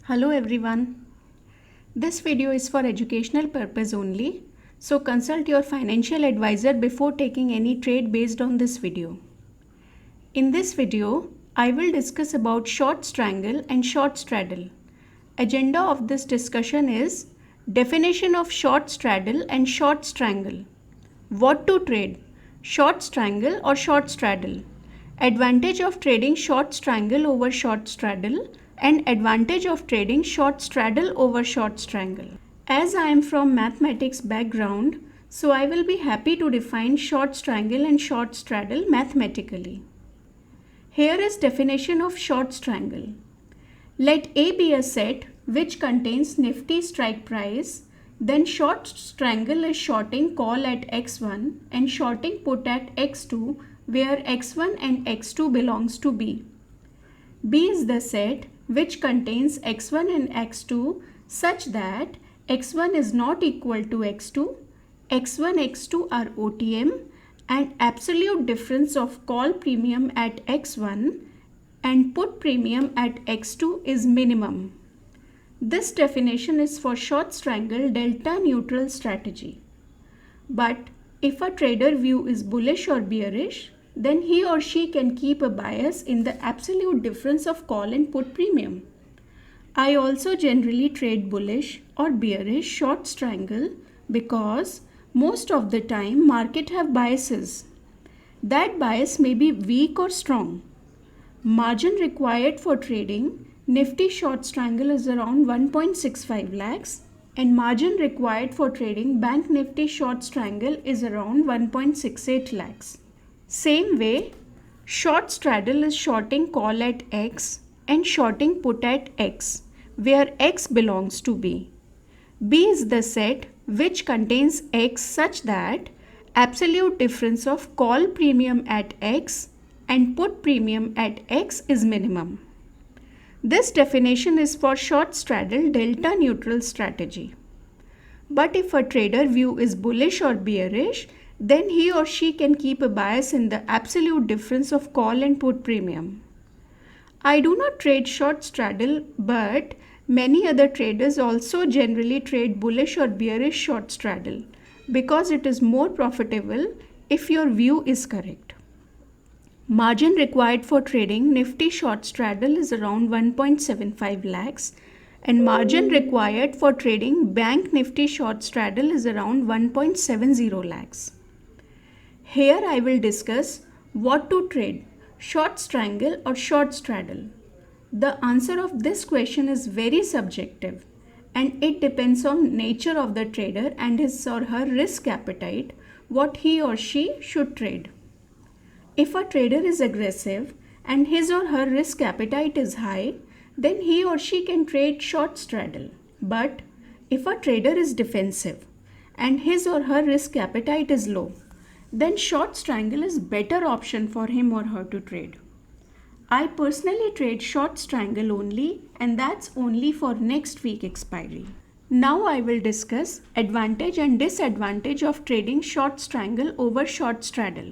Hello everyone. This video is for educational purpose only, so consult your financial advisor before taking any trade based on this video. In this video, I will discuss about short strangle and short straddle. Agenda of this discussion is definition of short straddle and short strangle. What to trade, short strangle or short straddle? Advantage of trading short strangle over short straddle and advantage of trading short straddle over short strangle. As I am from mathematics background, so I will be happy to define short strangle and short straddle mathematically. Here is definition of short strangle. Let A be a set which contains Nifty strike price, then short strangle is shorting call at x1 and shorting put at x2 where x1 and x2 belongs to B. B is the set which contains x1 and x2 such that x1 is not equal to x2, x1, x2 are OTM and absolute difference of call premium at x1 and put premium at x2 is minimum. This definition is for short strangle delta neutral strategy. But if a trader view is bullish or bearish, then he or she can keep a bias in the absolute difference of call and put premium. I also generally trade bullish or bearish short strangle because most of the time market have biases. That bias may be weak or strong. Margin required for trading Nifty short strangle is around 1.65 lakhs and margin required for trading Bank Nifty short strangle is around 1.68 lakhs. Same way, short straddle is shorting call at X and shorting put at X, where X belongs to B. B is the set which contains X such that absolute difference of call premium at X and put premium at X is minimum. This definition is for short straddle delta neutral strategy. But if a trader view is bullish or bearish, then he or she can keep a bias in the absolute difference of call and put premium. I do not trade short straddle, but many other traders also generally trade bullish or bearish short straddle because it is more profitable if your view is correct. Margin required for trading Nifty short straddle is around 1.75 lakhs and margin required for trading Bank Nifty short straddle is around 1.70 lakhs. Here I will discuss what to trade, short strangle or short straddle. The answer of this question is very subjective and it depends on nature of the trader and his or her risk appetite, what he or she should trade. If a trader is aggressive and his or her risk appetite is high, then he or she can trade short straddle. But if a trader is defensive and his or her risk appetite is low, then short strangle is better option for him or her to trade. I personally trade short strangle only and that's only for next week expiry. Now I will discuss advantage and disadvantage of trading short strangle over short straddle.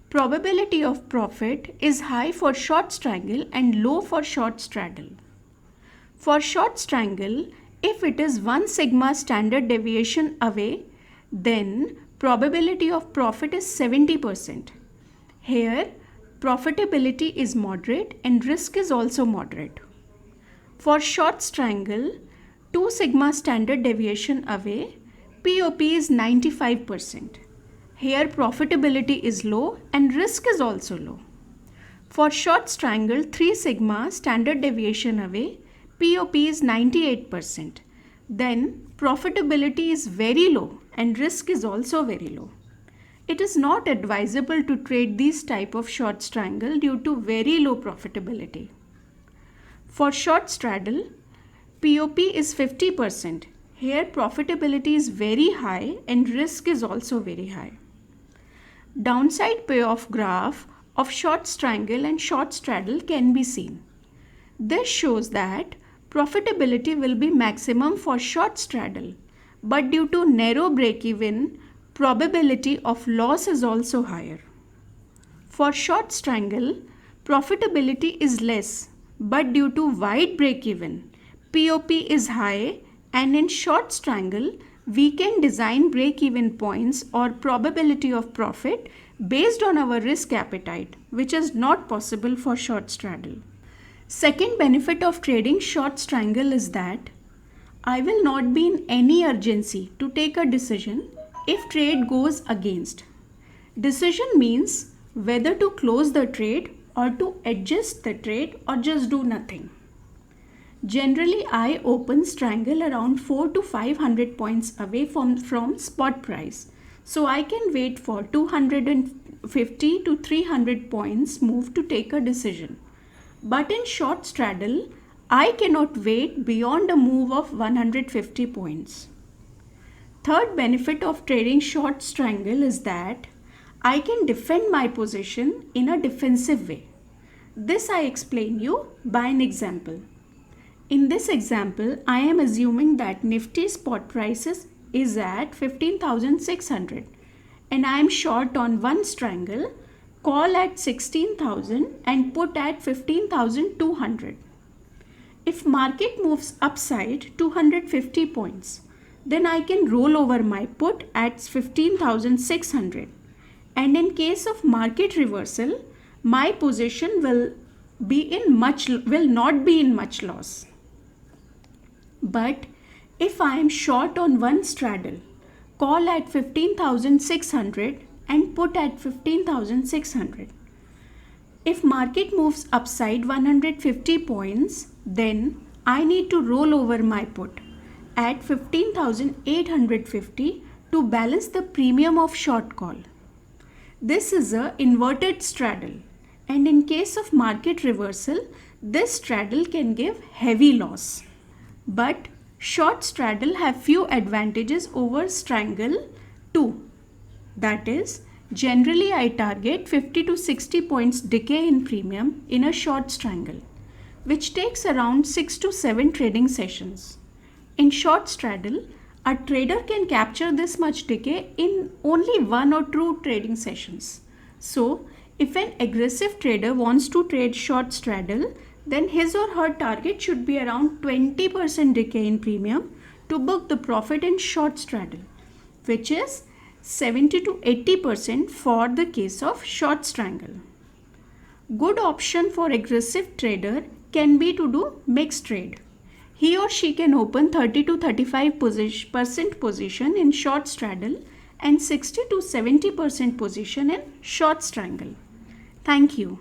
Probability of profit is high for short strangle and low for short straddle. For short strangle, if it is 1 sigma standard deviation away, then probability of profit is 70%. Here, profitability is moderate and risk is also moderate. For short strangle, 2 sigma standard deviation away, POP is 95%. Here profitability is low and risk is also low. For short strangle 3 sigma standard deviation away, POP is 98%. Then profitability is very low and risk is also very low. It is not advisable to trade these type of short strangle due to very low profitability. For short straddle, POP is 50%. Here profitability is very high and risk is also very high. Downside payoff graph of short strangle and short straddle can be seen. This shows that profitability will be maximum for short straddle, but due to narrow break-even, probability of loss is also higher. For short strangle, profitability is less, but due to wide break-even, POP is high, and in short strangle, we can design break-even points or probability of profit based on our risk appetite, which is not possible for short straddle. Second benefit of trading short strangle is that I will not be in any urgency to take a decision if trade goes against. Decision means whether to close the trade or to adjust the trade or just do nothing. Generally, I open strangle around 4 to 500 points away from spot price. So I can wait for 250 to 300 points move to take a decision. But in short straddle, I cannot wait beyond a move of 150 points. Third benefit of trading short strangle is that I can defend my position in a defensive way. This I explain you by an example. In this example, I am assuming that Nifty spot prices is at 15,600 and I am short on one strangle, call at 16,000 and put at 15,200. If market moves upside 250 points, then I can roll over my put at 15,600. And in case of market reversal, my position will not be in much loss. But if I am short on one straddle, call at 15,600 and put at 15,600. If market moves upside 150 points, then I need to roll over my put at 15,850 to balance the premium of short call. This is an inverted straddle, and in case of market reversal, this straddle can give heavy loss. But short straddle have few advantages over strangle too. That is, generally I target 50 to 60 points decay in premium in a short strangle, which takes around 6 to 7 trading sessions. In short straddle, a trader can capture this much decay in only 1 or 2 trading sessions. So, if an aggressive trader wants to trade short straddle, then his or her target should be around 20% decay in premium to book the profit in short straddle, which is 70 to 80% for the case of short strangle. Good option for aggressive trader can be to do mixed trade. He or she can open 30 to 35% position in short straddle and 60 to 70% position in short strangle. Thank you.